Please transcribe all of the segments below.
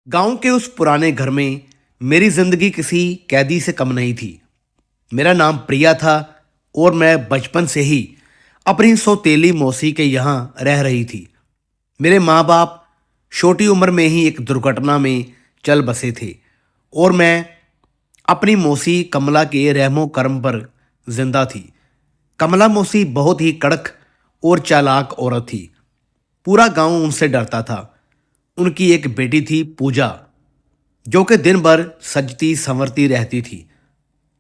गांव के उस पुराने घर में मेरी जिंदगी किसी कैदी से कम नहीं थी। मेरा नाम प्रिया था और मैं बचपन से ही अपनी सौतेली मौसी के यहाँ रह रही थी। मेरे माँ बाप छोटी उम्र में ही एक दुर्घटना में चल बसे थे और मैं अपनी मौसी कमला के रहमो करम पर जिंदा थी। कमला मौसी बहुत ही कड़क और चालाक औरत थी। पूरा गांव उनसे डरता था। उनकी एक बेटी थी पूजा, जो कि दिन भर सजती संवरती रहती थी,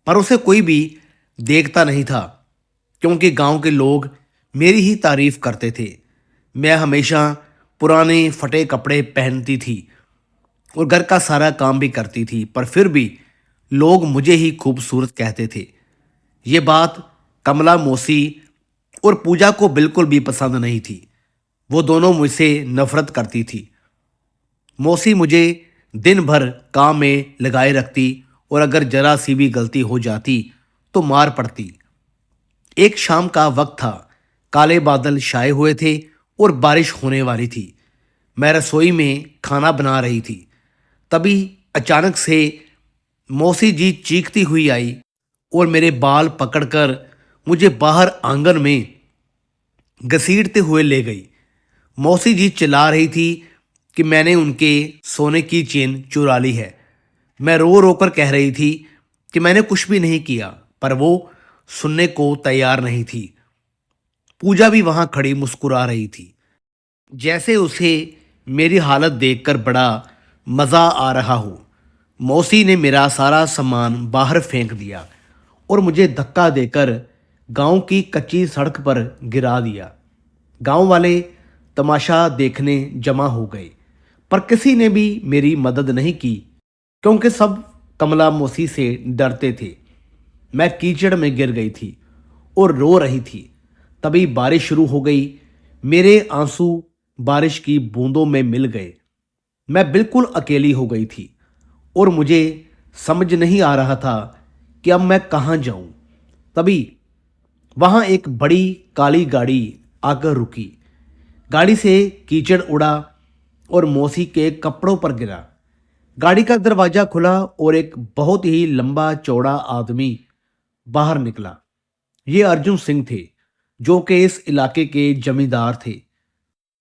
पर उसे कोई भी देखता नहीं था क्योंकि गांव के लोग मेरी ही तारीफ करते थे। मैं हमेशा पुराने फटे कपड़े पहनती थी और घर का सारा काम भी करती थी, पर फिर भी लोग मुझे ही खूबसूरत कहते थे। ये बात कमला मौसी और पूजा को बिल्कुल भी पसंद नहीं थी। वो दोनों मुझसे नफरत करती थी। मौसी मुझे दिन भर काम में लगाए रखती और अगर जरा सी भी गलती हो जाती तो मार पड़ती। एक शाम का वक्त था। काले बादल छाए हुए थे और बारिश होने वाली थी। मैं रसोई में खाना बना रही थी। तभी अचानक से मौसी जी चीखती हुई आई और मेरे बाल पकड़कर मुझे बाहर आंगन में घसीटते हुए ले गई। मौसी जी चिल्ला रही थी कि मैंने उनके सोने की चेन चुरा ली है। मैं रो रो कर कह रही थी कि मैंने कुछ भी नहीं किया, पर वो सुनने को तैयार नहीं थी। पूजा भी वहां खड़ी मुस्कुरा रही थी, जैसे उसे मेरी हालत देखकर बड़ा मज़ा आ रहा हो। मौसी ने मेरा सारा सामान बाहर फेंक दिया और मुझे धक्का देकर गांव की कच्ची सड़क पर गिरा दिया। गांव वाले तमाशा देखने जमा हो गए, पर किसी ने भी मेरी मदद नहीं की क्योंकि सब कमला मौसी से डरते थे। मैं कीचड़ में गिर गई थी और रो रही थी। तभी बारिश शुरू हो गई। मेरे आंसू बारिश की बूंदों में मिल गए। मैं बिल्कुल अकेली हो गई थी और मुझे समझ नहीं आ रहा था कि अब मैं कहाँ जाऊं। तभी वहां एक बड़ी काली गाड़ी आकर रुकी। गाड़ी से कीचड़ उड़ा और मौसी के कपड़ों पर गिरा। गाड़ी का दरवाजा खुला और एक बहुत ही लंबा चौड़ा आदमी बाहर निकला। ये अर्जुन सिंह थे, जो कि इस इलाके के जमींदार थे।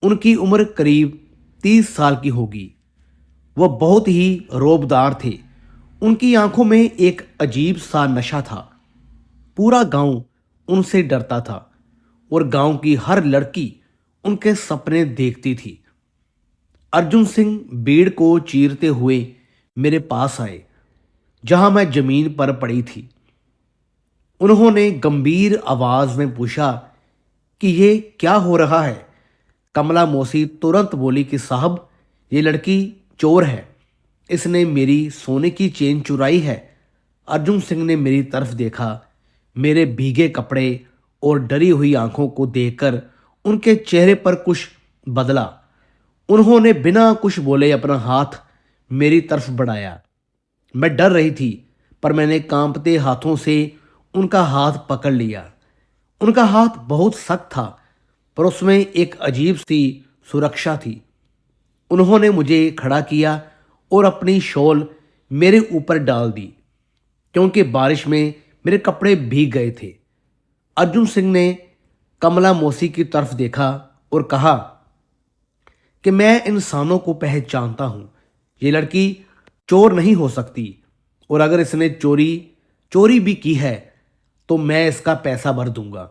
उनकी उम्र करीब 30 साल की होगी। वह बहुत ही रौबदार थे। उनकी आंखों में एक अजीब सा नशा था। पूरा गांव उनसे डरता था और गांव की हर लड़की उनके सपने देखती थी। अर्जुन सिंह भीड़ को चीरते हुए मेरे पास आए, जहां मैं जमीन पर पड़ी थी। उन्होंने गंभीर आवाज में पूछा कि ये क्या हो रहा है। कमला मौसी तुरंत बोली कि साहब, ये लड़की चोर है। इसने मेरी सोने की चेन चुराई है। अर्जुन सिंह ने मेरी तरफ देखा। मेरे भीगे कपड़े और डरी हुई आंखों को देखकर उनके चेहरे पर कुछ बदला। उन्होंने बिना कुछ बोले अपना हाथ मेरी तरफ बढ़ाया। मैं डर रही थी, पर मैंने कांपते हाथों से उनका हाथ पकड़ लिया। उनका हाथ बहुत सख्त था, पर उसमें एक अजीब सी सुरक्षा थी। उन्होंने मुझे खड़ा किया और अपनी शॉल मेरे ऊपर डाल दी, क्योंकि बारिश में मेरे कपड़े भीग गए थे। अर्जुन सिंह ने कमला मौसी की तरफ देखा और कहा कि मैं इंसानों को पहचानता हूं। ये लड़की चोर नहीं हो सकती, और अगर इसने चोरी चोरी भी की है तो मैं इसका पैसा भर दूंगा।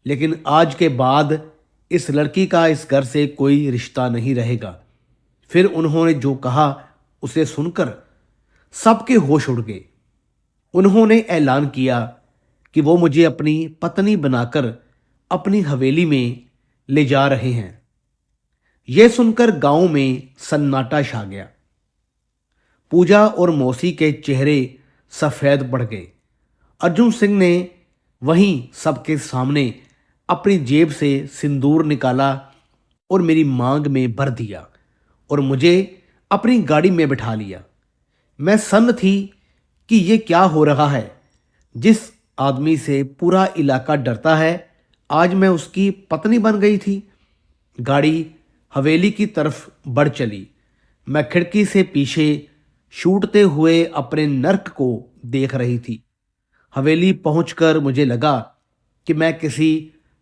लेकिन आज के बाद इस लड़की का इस घर से कोई रिश्ता नहीं रहेगा। फिर उन्होंने जो कहा उसे सुनकर सबके होश उड़ गए। उन्होंने ऐलान किया कि वो मुझे अपनी पत्नी बनाकर अपनी हवेली में ले जा रहे हैं। यह सुनकर गांव में सन्नाटा छा गया। पूजा और मौसी के चेहरे सफेद पड़ गए। अर्जुन सिंह ने वहीं सबके सामने अपनी जेब से सिंदूर निकाला और मेरी मांग में भर दिया और मुझे अपनी गाड़ी में बिठा लिया। मैं सन्न थी कि ये क्या हो रहा है। जिस आदमी से पूरा इलाका डरता है, आज मैं उसकी पत्नी बन गई थी। गाड़ी हवेली की तरफ बढ़ चली। मैं खिड़की से पीछे छूटते हुए अपने नर्क को देख रही थी। हवेली पहुंचकर मुझे लगा कि मैं किसी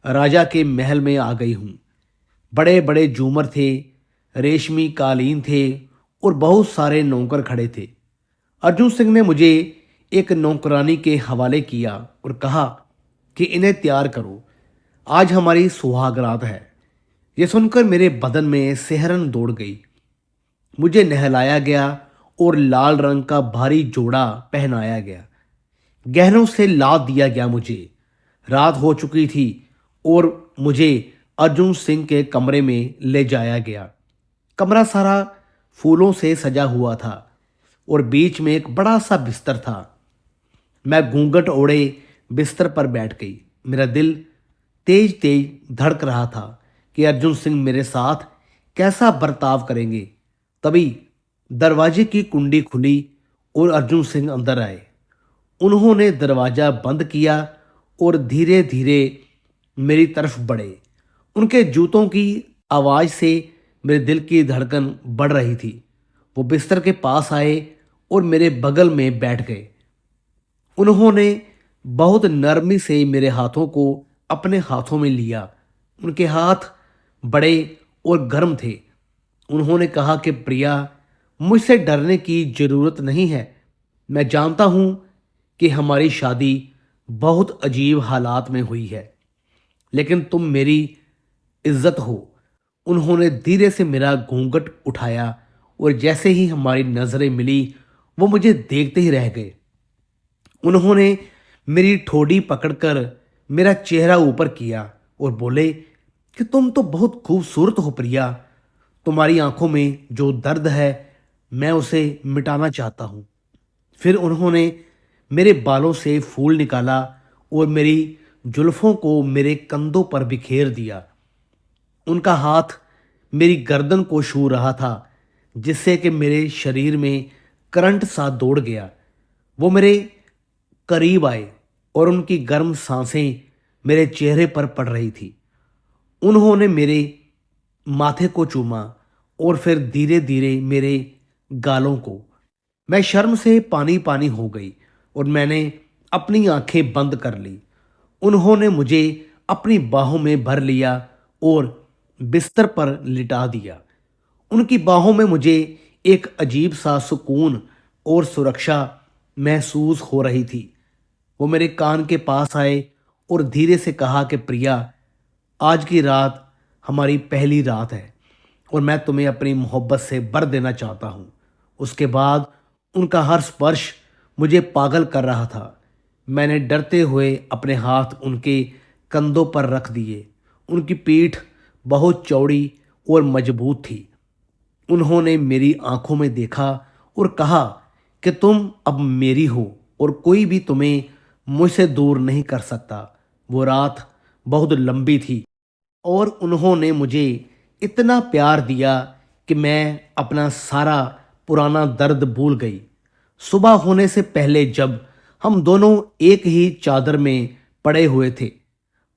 राजा के महल में आ गई हूं। बड़े बड़े झूमर थे, रेशमी कालीन थे और बहुत सारे नौकर खड़े थे। अर्जुन सिंह ने मुझे एक नौकरानी के हवाले किया और कहा कि इन्हें तैयार करो, आज हमारी सुहागरात है। यह सुनकर मेरे बदन में सिहरन दौड़ गई। मुझे नहलाया गया और लाल रंग का भारी जोड़ा पहनाया गया। गहनों से लाद दिया गया। मुझे रात हो चुकी थी और मुझे अर्जुन सिंह के कमरे में ले जाया गया। कमरा सारा फूलों से सजा हुआ था और बीच में एक बड़ा सा बिस्तर था। मैं घूंघट ओढ़े बिस्तर पर बैठ गई। मेरा दिल तेज तेज धड़क रहा था कि अर्जुन सिंह मेरे साथ कैसा बर्ताव करेंगे। तभी दरवाजे की कुंडी खुली और अर्जुन सिंह अंदर आए। उन्होंने दरवाज़ा बंद किया और धीरे धीरे मेरी तरफ बढ़े। उनके जूतों की आवाज़ से मेरे दिल की धड़कन बढ़ रही थी। वो बिस्तर के पास आए और मेरे बगल में बैठ गए। उन्होंने बहुत नरमी से मेरे हाथों को अपने हाथों में लिया। उनके हाथ बड़े और गर्म थे। उन्होंने कहा कि प्रिया, मुझसे डरने की ज़रूरत नहीं है। मैं जानता हूँ कि हमारी शादी बहुत अजीब हालात में हुई है, लेकिन तुम मेरी इज्जत हो। उन्होंने धीरे से मेरा घूंघट उठाया और जैसे ही हमारी नज़रें मिली वो मुझे देखते ही रह गए। उन्होंने मेरी ठोड़ी पकड़कर मेरा चेहरा ऊपर किया और बोले कि तुम तो बहुत खूबसूरत हो प्रिया। तुम्हारी आंखों में जो दर्द है मैं उसे मिटाना चाहता हूँ। फिर उन्होंने मेरे बालों से फूल निकाला और मेरी जुल्फों को मेरे कंधों पर बिखेर दिया। उनका हाथ मेरी गर्दन को छू रहा था, जिससे कि मेरे शरीर में करंट सा दौड़ गया। वो मेरे करीब आए और उनकी गर्म सांसें मेरे चेहरे पर पड़ रही थी। उन्होंने मेरे माथे को चूमा और फिर धीरे धीरे मेरे गालों को। मैं शर्म से पानी पानी हो गई और मैंने अपनी आंखें बंद कर ली। उन्होंने मुझे अपनी बाहों में भर लिया और बिस्तर पर लिटा दिया। उनकी बाहों में मुझे एक अजीब सा सुकून और सुरक्षा महसूस हो रही थी। वो मेरे कान के पास आए और धीरे से कहा कि प्रिया, आज की रात हमारी पहली रात है और मैं तुम्हें अपनी मोहब्बत से भर देना चाहता हूँ। उसके बाद उनका हर स्पर्श मुझे पागल कर रहा था। मैंने डरते हुए अपने हाथ उनके कंधों पर रख दिए। उनकी पीठ बहुत चौड़ी और मजबूत थी। उन्होंने मेरी आंखों में देखा और कहा कि तुम अब मेरी हो और कोई भी तुम्हें मुझसे दूर नहीं कर सकता। वो रात बहुत लंबी थी और उन्होंने मुझे इतना प्यार दिया कि मैं अपना सारा पुराना दर्द भूल गई। सुबह होने से पहले जब हम दोनों एक ही चादर में पड़े हुए थे,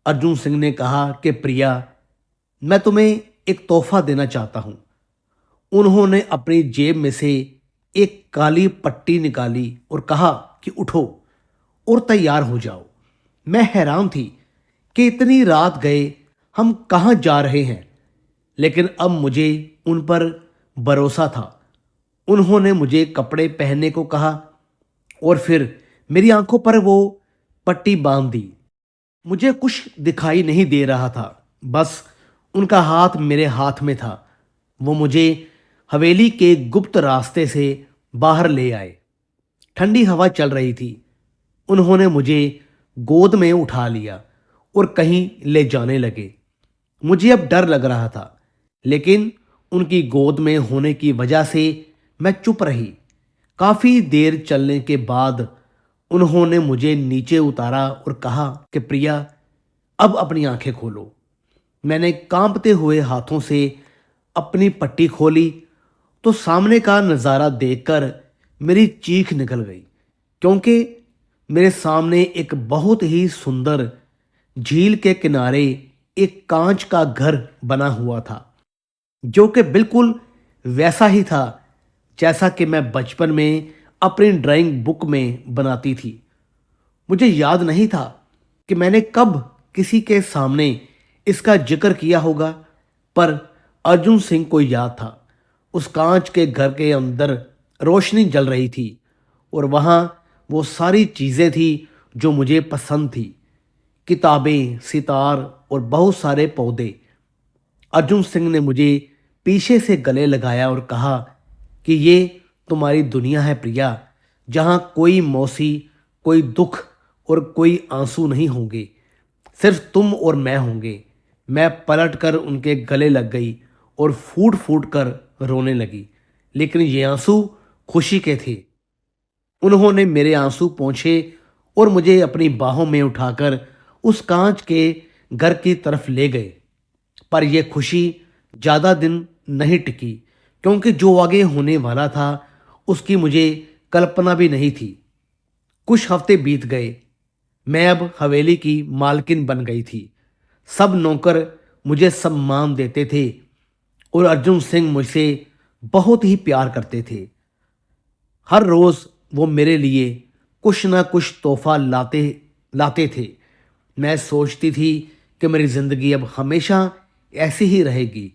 अर्जुन सिंह ने कहा कि प्रिया, मैं तुम्हें एक तोहफा देना चाहता हूँ। उन्होंने अपनी जेब में से एक काली पट्टी निकाली और कहा कि उठो और तैयार हो जाओ। मैं हैरान थी कि इतनी रात गए हम कहाँ जा रहे हैं, लेकिन अब मुझे उन पर भरोसा था। उन्होंने मुझे कपड़े पहनने को कहा और फिर मेरी आंखों पर वो पट्टी बांध दी। मुझे कुछ दिखाई नहीं दे रहा था, बस उनका हाथ मेरे हाथ में था। वो मुझे हवेली के गुप्त रास्ते से बाहर ले आए। ठंडी हवा चल रही थी। उन्होंने मुझे गोद में उठा लिया और कहीं ले जाने लगे। मुझे अब डर लग रहा था, लेकिन उनकी गोद में होने की वजह से मैं चुप रही। काफी देर चलने के बाद उन्होंने मुझे नीचे उतारा और कहा कि प्रिया, अब अपनी आंखें खोलो। मैंने कांपते हुए हाथों से अपनी पट्टी खोली तो सामने का नज़ारा देखकर मेरी चीख निकल गई, क्योंकि मेरे सामने एक बहुत ही सुंदर झील के किनारे एक कांच का घर बना हुआ था, जो कि बिल्कुल वैसा ही था जैसा कि मैं बचपन में अपनी ड्राइंग बुक में बनाती थी। मुझे याद नहीं था कि मैंने कब किसी के सामने इसका जिक्र किया होगा, पर अर्जुन सिंह को याद था। उस कांच के घर के अंदर रोशनी जल रही थी और वहाँ वो सारी चीज़ें थी जो मुझे पसंद थी। किताबें, सितार और बहुत सारे पौधे। अर्जुन सिंह ने मुझे पीछे से गले लगाया और कहा कि ये तुम्हारी दुनिया है प्रिया, जहाँ कोई मौसी, कोई दुख और कोई आंसू नहीं होंगे, सिर्फ तुम और मैं होंगे। मैं पलट कर उनके गले लग गई और फूट फूट कर रोने लगी, लेकिन ये आंसू खुशी के थे। उन्होंने मेरे आंसू पोंछे और मुझे अपनी बाहों में उठाकर उस कांच के घर की तरफ ले गए। पर यह खुशी ज़्यादा दिन नहीं टिकी, क्योंकि जो आगे होने वाला था उसकी मुझे कल्पना भी नहीं थी। कुछ हफ्ते बीत गए। मैं अब हवेली की मालकिन बन गई थी। सब नौकर मुझे सम्मान देते थे और अर्जुन सिंह मुझसे बहुत ही प्यार करते थे। हर रोज़ वो मेरे लिए कुछ ना कुछ तोहफा लाते लाते थे। मैं सोचती थी कि मेरी ज़िंदगी अब हमेशा ऐसी ही रहेगी।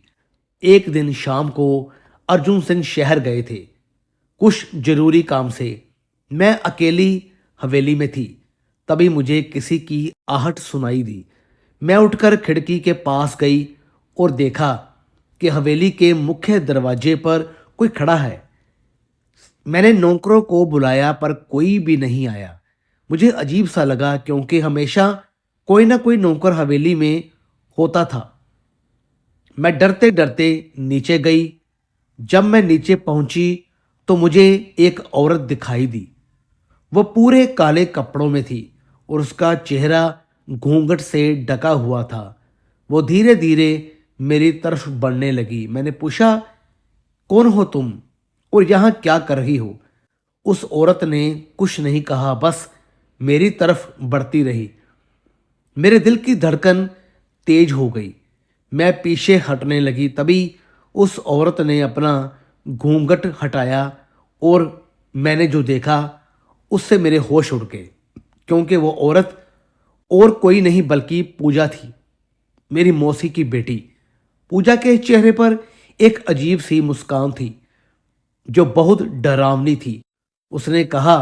एक दिन शाम को अर्जुन सिंह शहर गए थे, कुछ जरूरी काम से। मैं अकेली हवेली में थी। तभी मुझे किसी की आहट सुनाई दी। मैं उठकर खिड़की के पास गई और देखा कि हवेली के मुख्य दरवाजे पर कोई खड़ा है। मैंने नौकरों को बुलाया पर कोई भी नहीं आया। मुझे अजीब सा लगा, क्योंकि हमेशा कोई ना कोई नौकर हवेली में होता था। मैं डरते डरते नीचे गई। जब मैं नीचे पहुंची तो मुझे एक औरत दिखाई दी। वह पूरे काले कपड़ों में थी और उसका चेहरा घूंघट से ढका हुआ था। वो धीरे धीरे मेरी तरफ बढ़ने लगी। मैंने पूछा, कौन हो तुम और यहाँ क्या कर रही हो? उस औरत ने कुछ नहीं कहा, बस मेरी तरफ बढ़ती रही। मेरे दिल की धड़कन तेज हो गई। मैं पीछे हटने लगी। तभी उस औरत ने अपना घूंघट हटाया और मैंने जो देखा उससे मेरे होश उड़ गए, क्योंकि वो औरत और कोई नहीं बल्कि पूजा थी, मेरी मौसी की बेटी। पूजा के चेहरे पर एक अजीब सी मुस्कान थी जो बहुत डरावनी थी। उसने कहा,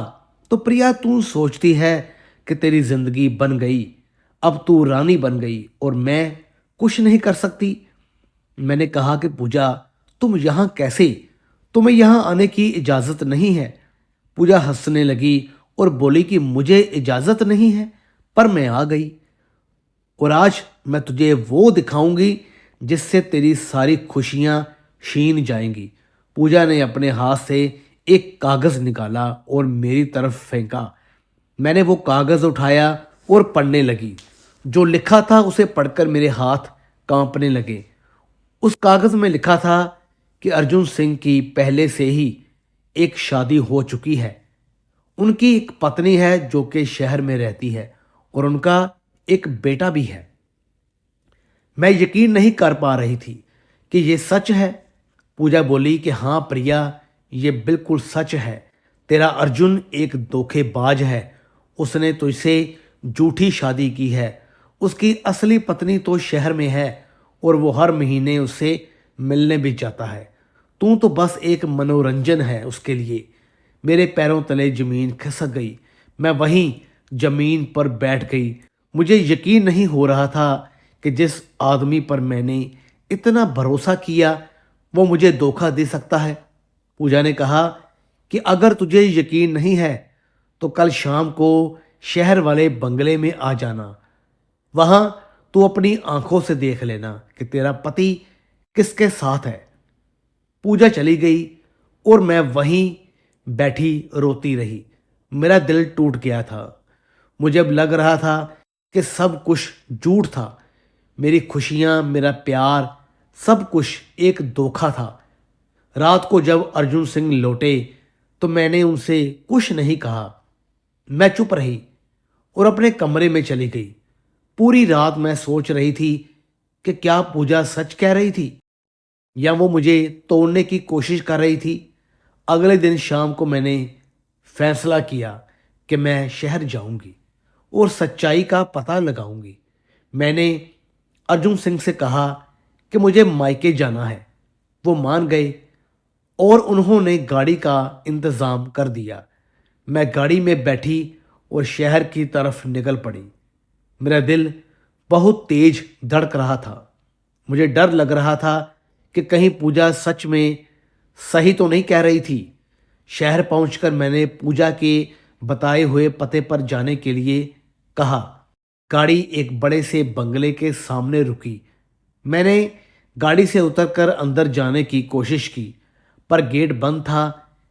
तो प्रिया, तू सोचती है कि तेरी जिंदगी बन गई, अब तू रानी बन गई और मैं कुछ नहीं कर सकती? मैंने कहा कि पूजा, तुम यहाँ कैसे? तुम्हें यहाँ आने की इजाज़त नहीं है। पूजा हंसने लगी और बोली कि मुझे इजाज़त नहीं है, पर मैं आ गई और आज मैं तुझे वो दिखाऊंगी जिससे तेरी सारी खुशियां छीन जाएंगी। पूजा ने अपने हाथ से एक कागज़ निकाला और मेरी तरफ फेंका। मैंने वो कागज़ उठाया और पढ़ने लगी। जो लिखा था उसे पढ़कर मेरे हाथ कांपने लगे। उस कागज़ में लिखा था कि अर्जुन सिंह की पहले से ही एक शादी हो चुकी है। उनकी एक पत्नी है जो कि शहर में रहती है और उनका एक बेटा भी है। मैं यकीन नहीं कर पा रही थी कि ये सच है। पूजा बोली कि हाँ प्रिया, ये बिल्कुल सच है। तेरा अर्जुन एक धोखेबाज है। उसने तुझसे झूठी शादी की है। उसकी असली पत्नी तो शहर में है और वो हर महीने उससे मिलने भी जाता है। तू तो बस एक मनोरंजन है उसके लिए। मेरे पैरों तले जमीन खिसक गई। मैं वहीं जमीन पर बैठ गई। मुझे यकीन नहीं हो रहा था कि जिस आदमी पर मैंने इतना भरोसा किया वो मुझे धोखा दे सकता है। पूजा ने कहा कि अगर तुझे यकीन नहीं है तो कल शाम को शहर वाले बंगले में आ जाना। वहां तू अपनी आंखों से देख लेना कि तेरा पति किसके साथ है। पूजा चली गई और मैं वहीं बैठी रोती रही। मेरा दिल टूट गया था। मुझे अब लग रहा था कि सब कुछ झूठ था। मेरी खुशियां, मेरा प्यार, सब कुछ एक धोखा था। रात को जब अर्जुन सिंह लौटे तो मैंने उनसे कुछ नहीं कहा। मैं चुप रही और अपने कमरे में चली गई। पूरी रात मैं सोच रही थी कि क्या पूजा सच कह रही थी। या वो मुझे तोड़ने की कोशिश कर रही थी। अगले दिन शाम को मैंने फैसला किया कि मैं शहर जाऊंगी और सच्चाई का पता लगाऊंगी। मैंने अर्जुन सिंह से कहा कि मुझे मायके जाना है। वो मान गए और उन्होंने गाड़ी का इंतज़ाम कर दिया। मैं गाड़ी में बैठी और शहर की तरफ निकल पड़ी। मेरा दिल बहुत तेज धड़क रहा था। मुझे डर लग रहा था कि कहीं पूजा सच में सही तो नहीं कह रही थी। शहर पहुंचकर मैंने पूजा के बताए हुए पते पर जाने के लिए कहा। गाड़ी एक बड़े से बंगले के सामने रुकी। मैंने गाड़ी से उतरकर अंदर जाने की कोशिश की, पर गेट बंद था।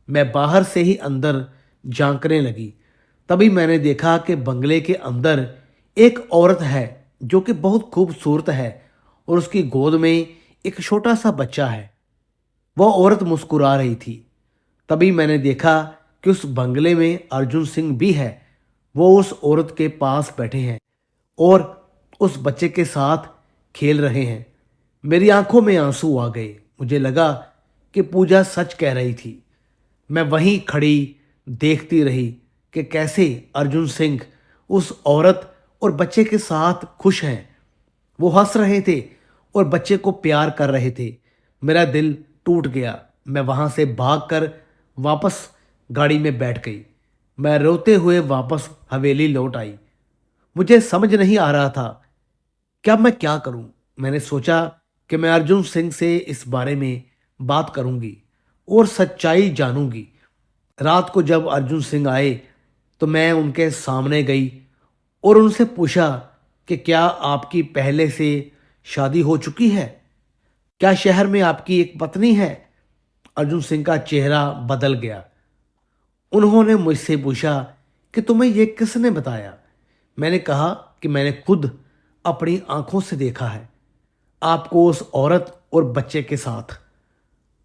मैं बाहर से ही अंदर झांकने लगी। तभी मैंने देखा कि बंगले के अंदर एक औरत है जो कि बहुत खूबसूरत है और उसकी गोद में एक छोटा सा बच्चा है। वह औरत मुस्कुरा रही थी। तभी मैंने देखा कि उस बंगले में अर्जुन सिंह भी है। वो उस औरत के पास बैठे हैं और उस बच्चे के साथ खेल रहे हैं। मेरी आंखों में आंसू आ गए। मुझे लगा कि पूजा सच कह रही थी। मैं वहीं खड़ी देखती रही कि कैसे अर्जुन सिंह उस औरत और बच्चे के साथ खुश हैं। वो हंस रहे थे और बच्चे को प्यार कर रहे थे। मेरा दिल टूट गया। मैं वहां से भागकर वापस गाड़ी में बैठ गई। मैं रोते हुए वापस हवेली लौट आई। मुझे समझ नहीं आ रहा था कि अब मैं क्या करूं। मैंने सोचा कि मैं अर्जुन सिंह से इस बारे में बात करूंगी और सच्चाई जानूंगी। रात को जब अर्जुन सिंह आए तो मैं उनके सामने गई और उनसे पूछा कि क्या आपकी पहले से शादी हो चुकी है? क्या शहर में आपकी एक पत्नी है? अर्जुन सिंह का चेहरा बदल गया। उन्होंने मुझसे पूछा कि तुम्हें यह किसने बताया? मैंने कहा कि मैंने खुद अपनी आंखों से देखा है आपको उस औरत और बच्चे के साथ।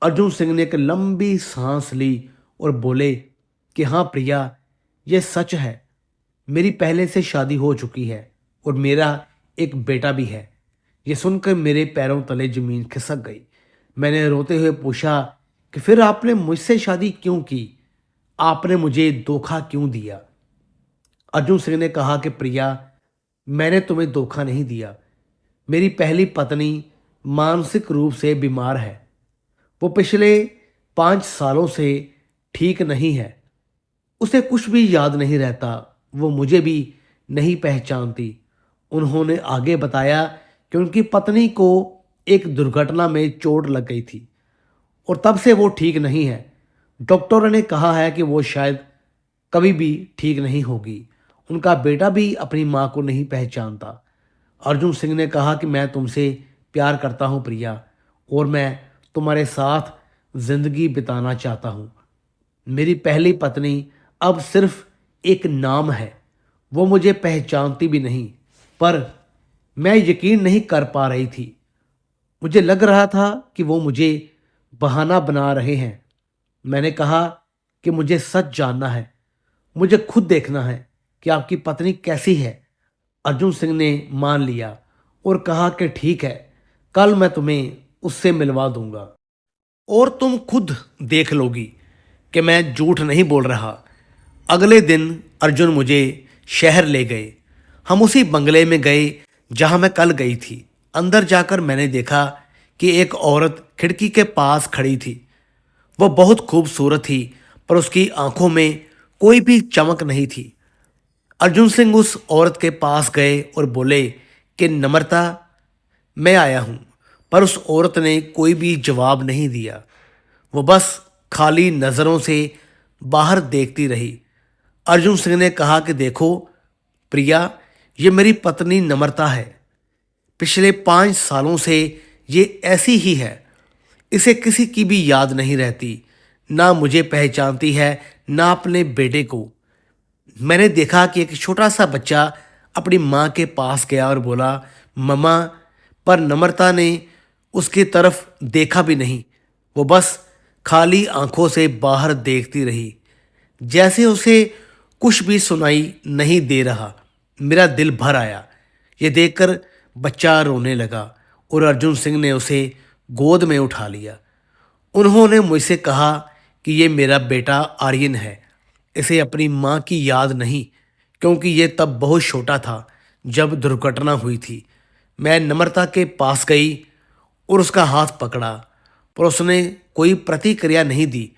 अर्जुन सिंह ने एक लंबी सांस ली और बोले कि हाँ प्रिया, यह सच है। मेरी पहले से शादी हो चुकी है और मेरा एक बेटा भी है। यह सुनकर मेरे पैरों तले जमीन खिसक गई। मैंने रोते हुए पूछा कि फिर आपने मुझसे शादी क्यों की? आपने मुझे धोखा क्यों दिया? अर्जुन सिंह ने कहा कि प्रिया, मैंने तुम्हें धोखा नहीं दिया। मेरी पहली पत्नी मानसिक रूप से बीमार है। वो पिछले 5 सालों से ठीक नहीं है। उसे कुछ भी याद नहीं रहता। वो मुझे भी नहीं पहचानती। उन्होंने आगे बताया कि उनकी पत्नी को एक दुर्घटना में चोट लग गई थी और तब से वो ठीक नहीं है। डॉक्टरों ने कहा है कि वो शायद कभी भी ठीक नहीं होगी। उनका बेटा भी अपनी माँ को नहीं पहचानता। अर्जुन सिंह ने कहा कि मैं तुमसे प्यार करता हूँ प्रिया, और मैं तुम्हारे साथ जिंदगी बिताना चाहता हूँ। मेरी पहली पत्नी अब सिर्फ एक नाम है। वो मुझे पहचानती भी नहीं, पर मैं यकीन नहीं कर पा रही थी। मुझे लग रहा था कि वो मुझे बहाना बना रहे हैं। मैंने कहा कि मुझे सच जानना है। मुझे खुद देखना है कि आपकी पत्नी कैसी है। अर्जुन सिंह ने मान लिया और कहा कि ठीक है, कल मैं तुम्हें उससे मिलवा दूंगा और तुम खुद देख लोगी कि मैं झूठ नहीं बोल रहा। अगले दिन अर्जुन मुझे शहर ले गए। हम उसी बंगले में गए जहां मैं कल गई थी। अंदर जाकर मैंने देखा कि एक औरत खिड़की के पास खड़ी थी। वह बहुत खूबसूरत थी, पर उसकी आंखों में कोई भी चमक नहीं थी। अर्जुन सिंह उस औरत के पास गए और बोले कि नम्रता, मैं आया हूं। पर उस औरत ने कोई भी जवाब नहीं दिया। वो बस खाली नज़रों से बाहर देखती रही। अर्जुन सिंह ने कहा कि देखो प्रिया, ये मेरी पत्नी नम्रता है। पिछले 5 सालों से ये ऐसी ही है। इसे किसी की भी याद नहीं रहती, ना मुझे पहचानती है, ना अपने बेटे को। मैंने देखा कि एक छोटा सा बच्चा अपनी माँ के पास गया और बोला मम्मा, पर नम्रता ने उसकी तरफ देखा भी नहीं। वो बस खाली आंखों से बाहर देखती रही, जैसे उसे कुछ भी सुनाई नहीं दे रहा। मेरा दिल भर आया। ये देखकर बच्चा रोने लगा और अर्जुन सिंह ने उसे गोद में उठा लिया। उन्होंने मुझसे कहा कि ये मेरा बेटा आर्यन है, इसे अपनी माँ की याद नहीं, क्योंकि ये तब बहुत छोटा था जब दुर्घटना हुई थी। मैं नम्रता के पास गई और उसका हाथ पकड़ा, पर उसने कोई प्रतिक्रिया नहीं दी।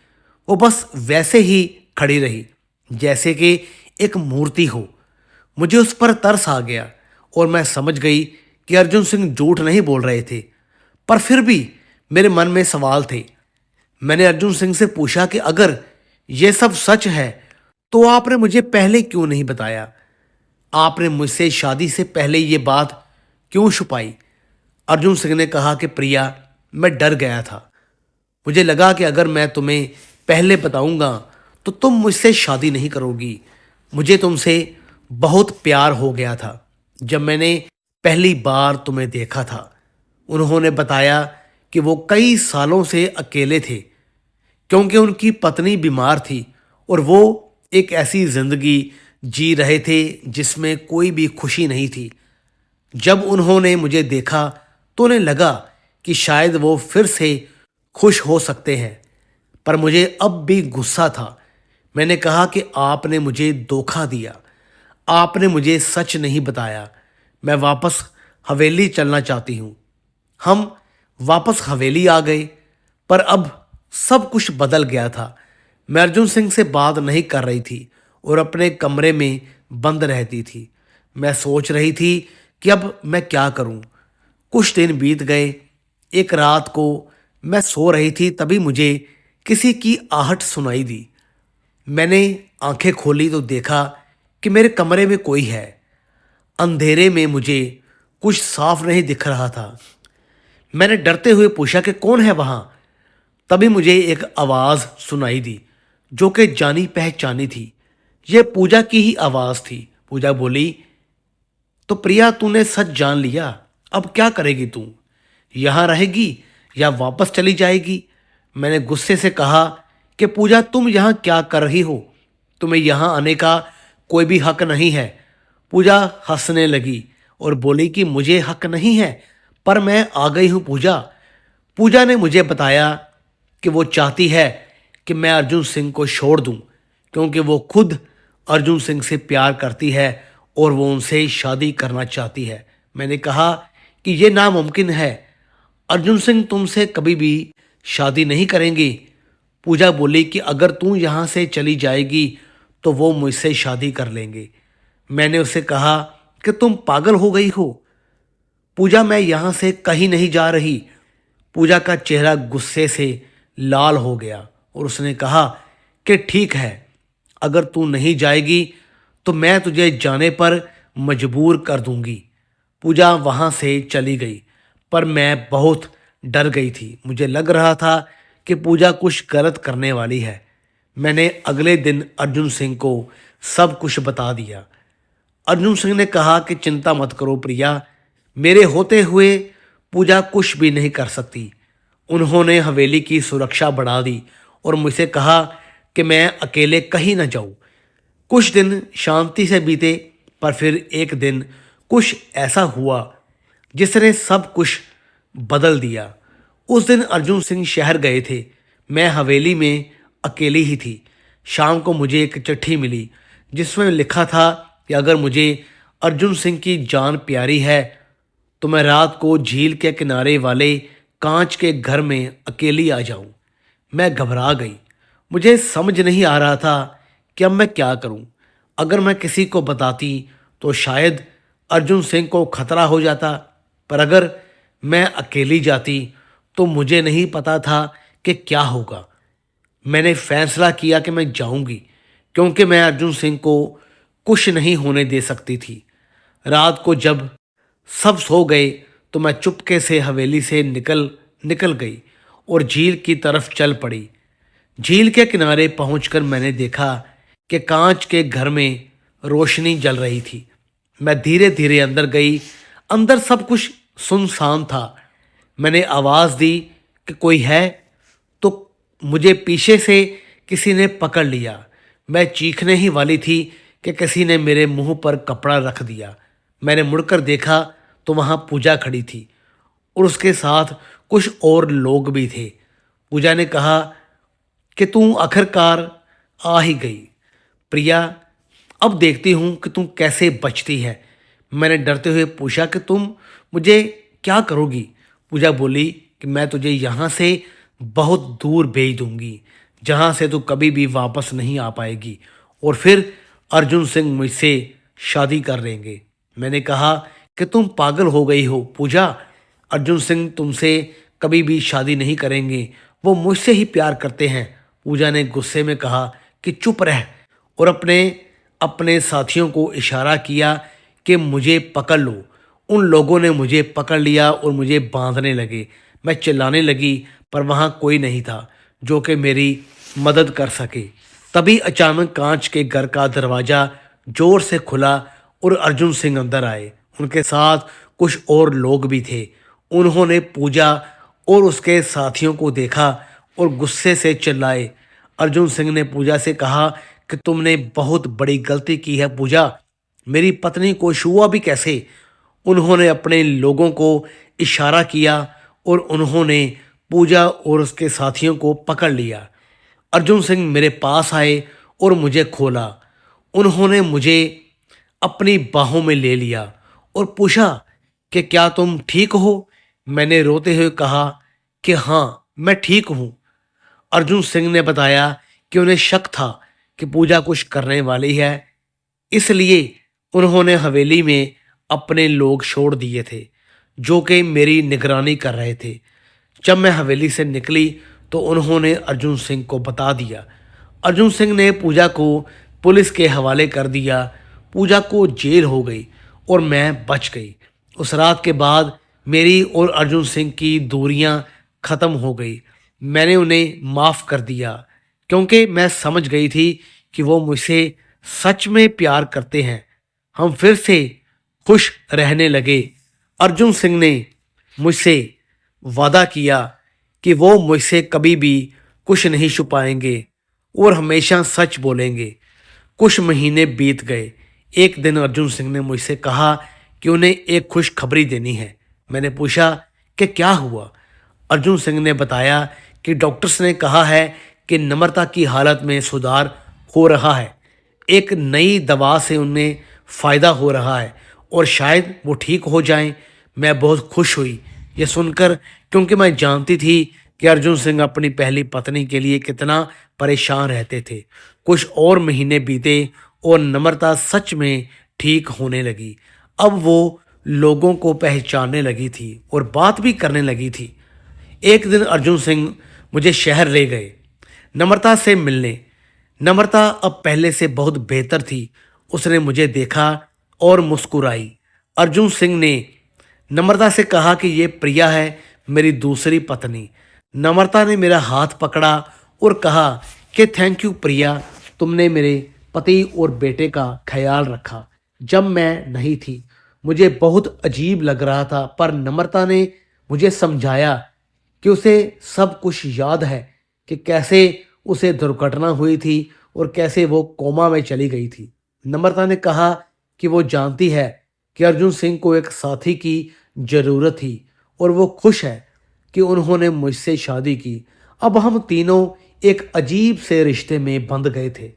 वो बस वैसे ही खड़ी रही जैसे कि एक मूर्ति हो। मुझे उस पर तरस आ गया और मैं समझ गई कि अर्जुन सिंह झूठ नहीं बोल रहे थे, पर फिर भी मेरे मन में सवाल थे। मैंने अर्जुन सिंह से पूछा कि अगर ये सब सच है तो आपने मुझे पहले क्यों नहीं बताया? आपने मुझसे शादी से पहले ये बात क्यों छुपाई? अर्जुन सिंह ने कहा कि प्रिया, मैं डर गया था। मुझे लगा कि अगर मैं तुम्हें पहले बताऊंगा तो तुम मुझसे शादी नहीं करोगी। मुझे तुमसे बहुत प्यार हो गया था जब मैंने पहली बार तुम्हें देखा था। उन्होंने बताया कि वो कई सालों से अकेले थे क्योंकि उनकी पत्नी बीमार थी और वो एक ऐसी जिंदगी जी रहे थे जिसमें कोई भी खुशी नहीं थी। जब उन्होंने मुझे देखा तो उन्हें लगा कि शायद वो फिर से खुश हो सकते हैं, पर मुझे अब भी गुस्सा था। मैंने कहा कि आपने मुझे धोखा दिया, आपने मुझे सच नहीं बताया। मैं वापस हवेली चलना चाहती हूँ। हम वापस हवेली आ गए, पर अब सब कुछ बदल गया था। मैं अर्जुन सिंह से बात नहीं कर रही थी और अपने कमरे में बंद रहती थी। मैं सोच रही थी कि अब मैं क्या करूं। कुछ दिन बीत गए। एक रात को मैं सो रही थी, तभी मुझे किसी की आहट सुनाई दी। मैंने आंखें खोली तो देखा कि मेरे कमरे में कोई है। अंधेरे में मुझे कुछ साफ नहीं दिख रहा था। मैंने डरते हुए पूछा कि कौन है वहां? तभी मुझे एक आवाज सुनाई दी जो कि जानी पहचानी थी। यह पूजा की ही आवाज थी। पूजा बोली, तो प्रिया, तूने सच जान लिया। अब क्या करेगी तू? यहां रहेगी या वापस चली जाएगी? मैंने गुस्से से कहा कि पूजा, तुम यहां क्या कर रही हो? तुम्हें यहां आने का कोई भी हक नहीं है। पूजा हंसने लगी और बोली कि मुझे हक नहीं है, पर मैं आ गई हूं पूजा। पूजा ने मुझे बताया कि वो चाहती है कि मैं अर्जुन सिंह को छोड़ दूं, क्योंकि वो खुद अर्जुन सिंह से प्यार करती है और वो उनसे शादी करना चाहती है। मैंने कहा कि ये नामुमकिन है, अर्जुन सिंह तुमसे कभी भी शादी नहीं करेंगे। पूजा बोली कि अगर तू यहाँ से चली जाएगी तो वो मुझसे शादी कर लेंगे। मैंने उससे कहा कि तुम पागल हो गई हो पूजा, मैं यहाँ से कहीं नहीं जा रही। पूजा का चेहरा गुस्से से लाल हो गया और उसने कहा कि ठीक है, अगर तू नहीं जाएगी तो मैं तुझे जाने पर मजबूर कर दूंगी। पूजा वहाँ से चली गई, पर मैं बहुत डर गई थी। मुझे लग रहा था कि पूजा कुछ गलत करने वाली है। मैंने अगले दिन अर्जुन सिंह को सब कुछ बता दिया। अर्जुन सिंह ने कहा कि चिंता मत करो प्रिया, मेरे होते हुए पूजा कुछ भी नहीं कर सकती। उन्होंने हवेली की सुरक्षा बढ़ा दी और मुझसे कहा कि मैं अकेले कहीं न जाऊं। कुछ दिन शांति से बीते, पर फिर एक दिन कुछ ऐसा हुआ जिसने सब कुछ बदल दिया। उस दिन अर्जुन सिंह शहर गए थे। मैं हवेली में अकेली ही थी। शाम को मुझे एक चिट्ठी मिली जिसमें लिखा था कि अगर मुझे अर्जुन सिंह की जान प्यारी है तो मैं रात को झील के किनारे वाले कांच के घर में अकेली आ जाऊं। मैं घबरा गई। मुझे समझ नहीं आ रहा था कि अब मैं क्या करूं। अगर मैं किसी को बताती तो शायद अर्जुन सिंह को खतरा हो जाता, पर अगर मैं अकेली जाती तो मुझे नहीं पता था कि क्या होगा। मैंने फैसला किया कि मैं जाऊंगी, क्योंकि मैं अर्जुन सिंह को कुछ नहीं होने दे सकती थी। रात को जब सब सो गए तो मैं चुपके से हवेली से निकल निकल गई और झील की तरफ चल पड़ी। झील के किनारे पहुंचकर मैंने देखा कि कांच के घर में रोशनी जल रही थी। मैं धीरे धीरे अंदर गई। अंदर सब कुछ सुनसान था। मैंने आवाज़ दी कि कोई है, तो मुझे पीछे से किसी ने पकड़ लिया। मैं चीखने ही वाली थी कि किसी ने मेरे मुंह पर कपड़ा रख दिया। मैंने मुड़कर देखा तो वहाँ पूजा खड़ी थी और उसके साथ कुछ और लोग भी थे। पूजा ने कहा कि तू आखिरकार आ ही गई। प्रिया, अब देखती हूँ कि तुम कैसे बचती है। मैंने डरते हुए पूछा कि तुम मुझे क्या करोगी। पूजा बोली कि मैं तुझे यहाँ से बहुत दूर भेज दूंगी, जहाँ से तू कभी भी वापस नहीं आ पाएगी, और फिर अर्जुन सिंह मुझसे शादी कर लेंगे। मैंने कहा कि तुम पागल हो गई हो पूजा, अर्जुन सिंह तुमसे कभी भी शादी नहीं करेंगे, वो मुझसे ही प्यार करते हैं। पूजा ने गुस्से में कहा कि चुप रह, और अपने अपने साथियों को इशारा किया कि मुझे पकड़ लो। उन लोगों ने मुझे पकड़ लिया और मुझे बांधने लगे। मैं चिल्लाने लगी, पर वहाँ कोई नहीं था जो कि मेरी मदद कर सके। तभी अचानक कांच के घर का दरवाज़ा जोर से खुला और अर्जुन सिंह अंदर आए। उनके साथ कुछ और लोग भी थे। उन्होंने पूजा और उसके साथियों को देखा और गुस्से से चिल्लाए। अर्जुन सिंह ने पूजा से कहा कि तुमने बहुत बड़ी गलती की है पूजा, मेरी पत्नी को छुआ भी कैसे। उन्होंने अपने लोगों को इशारा किया और उन्होंने पूजा और उसके साथियों को पकड़ लिया। अर्जुन सिंह मेरे पास आए और मुझे खोला। उन्होंने मुझे अपनी बाहों में ले लिया और पूछा कि क्या तुम ठीक हो। मैंने रोते हुए कहा कि हाँ, मैं ठीक हूँ। अर्जुन सिंह ने बताया कि उन्हें शक था कि पूजा कुछ करने वाली है, इसलिए उन्होंने हवेली में अपने लोग छोड़ दिए थे जो कि मेरी निगरानी कर रहे थे। जब मैं हवेली से निकली तो उन्होंने अर्जुन सिंह को बता दिया। अर्जुन सिंह ने पूजा को पुलिस के हवाले कर दिया। पूजा को जेल हो गई और मैं बच गई। उस रात के बाद मेरी और अर्जुन सिंह की दूरियां ख़त्म हो गई। मैंने उन्हें माफ़ कर दिया क्योंकि मैं समझ गई थी कि वो मुझसे सच में प्यार करते हैं। हम फिर से खुश रहने लगे। अर्जुन सिंह ने मुझसे वादा किया कि वो मुझसे कभी भी कुछ नहीं छुपाएंगे और हमेशा सच बोलेंगे। कुछ महीने बीत गए। एक दिन अर्जुन सिंह ने मुझसे कहा कि उन्हें एक खुशखबरी देनी है। मैंने पूछा कि क्या हुआ। अर्जुन सिंह ने बताया कि डॉक्टर्स ने कहा है कि नम्रता की हालत में सुधार हो रहा है। एक नई दवा से उन्हें फ़ायदा हो रहा है और शायद वो ठीक हो जाएं। मैं बहुत खुश हुई ये सुनकर, क्योंकि मैं जानती थी कि अर्जुन सिंह अपनी पहली पत्नी के लिए कितना परेशान रहते थे। कुछ और महीने बीते और नम्रता सच में ठीक होने लगी। अब वो लोगों को पहचानने लगी थी और बात भी करने लगी थी। एक दिन अर्जुन सिंह मुझे शहर ले गए नम्रता से मिलने। नम्रता अब पहले से बहुत बेहतर थी। उसने मुझे देखा और मुस्कुराई। अर्जुन सिंह ने नम्रता से कहा कि ये प्रिया है, मेरी दूसरी पत्नी। नम्रता ने मेरा हाथ पकड़ा और कहा कि थैंक यू प्रिया, तुमने मेरे पति और बेटे का ख्याल रखा जब मैं नहीं थी। मुझे बहुत अजीब लग रहा था, पर नम्रता ने मुझे समझाया कि उसे सब कुछ याद है, कि कैसे उसे दुर्घटना हुई थी और कैसे वो कोमा में चली गई थी। नम्रता ने कहा कि वो जानती है कि अर्जुन सिंह को एक साथी की ज़रूरत थी और वो खुश है कि उन्होंने मुझसे शादी की। अब हम तीनों एक अजीब से रिश्ते में बंध गए थे।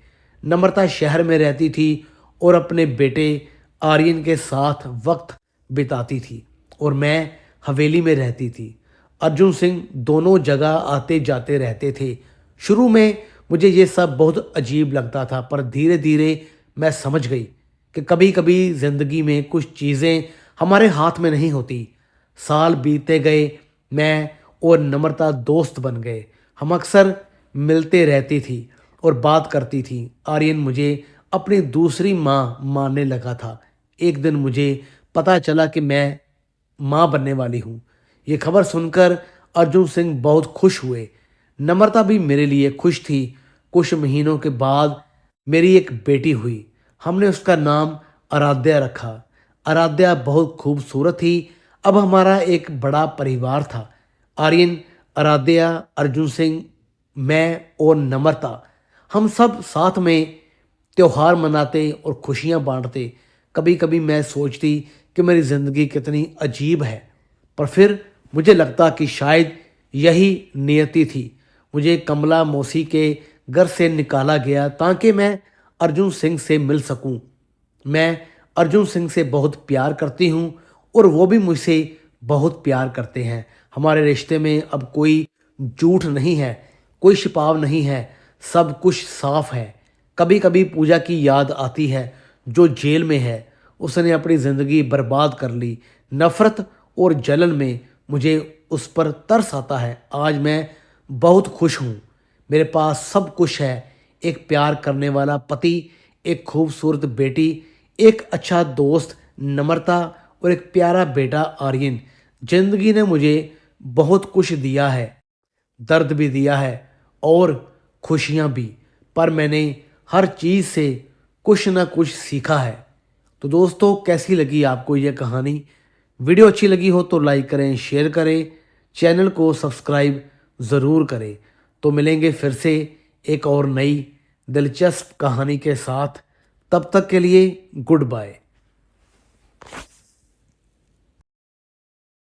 नम्रता शहर में रहती थी और अपने बेटे आर्यन के साथ वक्त बिताती थी और मैं हवेली में रहती थी। अर्जुन सिंह दोनों जगह आते जाते रहते थे। शुरू में मुझे ये सब बहुत अजीब लगता था, पर धीरे धीरे मैं समझ गई कि कभी कभी ज़िंदगी में कुछ चीज़ें हमारे हाथ में नहीं होती। साल बीतते गए, मैं और नम्रता दोस्त बन गए। हम अक्सर मिलते रहती थी और बात करती थी। आर्यन मुझे अपनी दूसरी माँ मानने लगा था। एक दिन मुझे पता चला कि मैं माँ बनने वाली हूँ। ये खबर सुनकर अर्जुन सिंह बहुत खुश हुए। नम्रता भी मेरे लिए खुश थी। कुछ महीनों के बाद मेरी एक बेटी हुई। हमने उसका नाम आराध्या रखा। आराध्या बहुत खूबसूरत थी। अब हमारा एक बड़ा परिवार था। आर्यन, आराध्या, अर्जुन सिंह, मैं और नम्रता, हम सब साथ में त्योहार मनाते और खुशियाँ बांटते। कभी कभी मैं सोचती कि मेरी ज़िंदगी कितनी अजीब है, पर फिर मुझे लगता कि शायद यही नियति थी। मुझे कमला मौसी के घर से निकाला गया ताकि मैं अर्जुन सिंह से मिल सकूं। मैं अर्जुन सिंह से बहुत प्यार करती हूं और वो भी मुझसे बहुत प्यार करते हैं। हमारे रिश्ते में अब कोई झूठ नहीं है, कोई छिपाव नहीं है, सब कुछ साफ है। कभी कभी पूजा की याद आती है जो जेल में है। उसने अपनी ज़िंदगी बर्बाद कर ली। नफ़रत और जलन में मुझे उस पर तरस आता है। आज मैं बहुत खुश हूँ। मेरे पास सब कुछ है, एक प्यार करने वाला पति, एक खूबसूरत बेटी, एक अच्छा दोस्त नम्रता और एक प्यारा बेटा आर्यन। जिंदगी ने मुझे बहुत कुछ दिया है, दर्द भी दिया है और खुशियाँ भी, पर मैंने हर चीज़ से कुछ ना कुछ सीखा है। तो दोस्तों, कैसी लगी आपको ये कहानी? वीडियो अच्छी लगी हो तो लाइक करें, शेयर करें, चैनल को सब्सक्राइब ज़रूर करें। तो मिलेंगे फिर से एक और नई दिलचस्प कहानी के साथ। तब तक के लिए गुड बाय।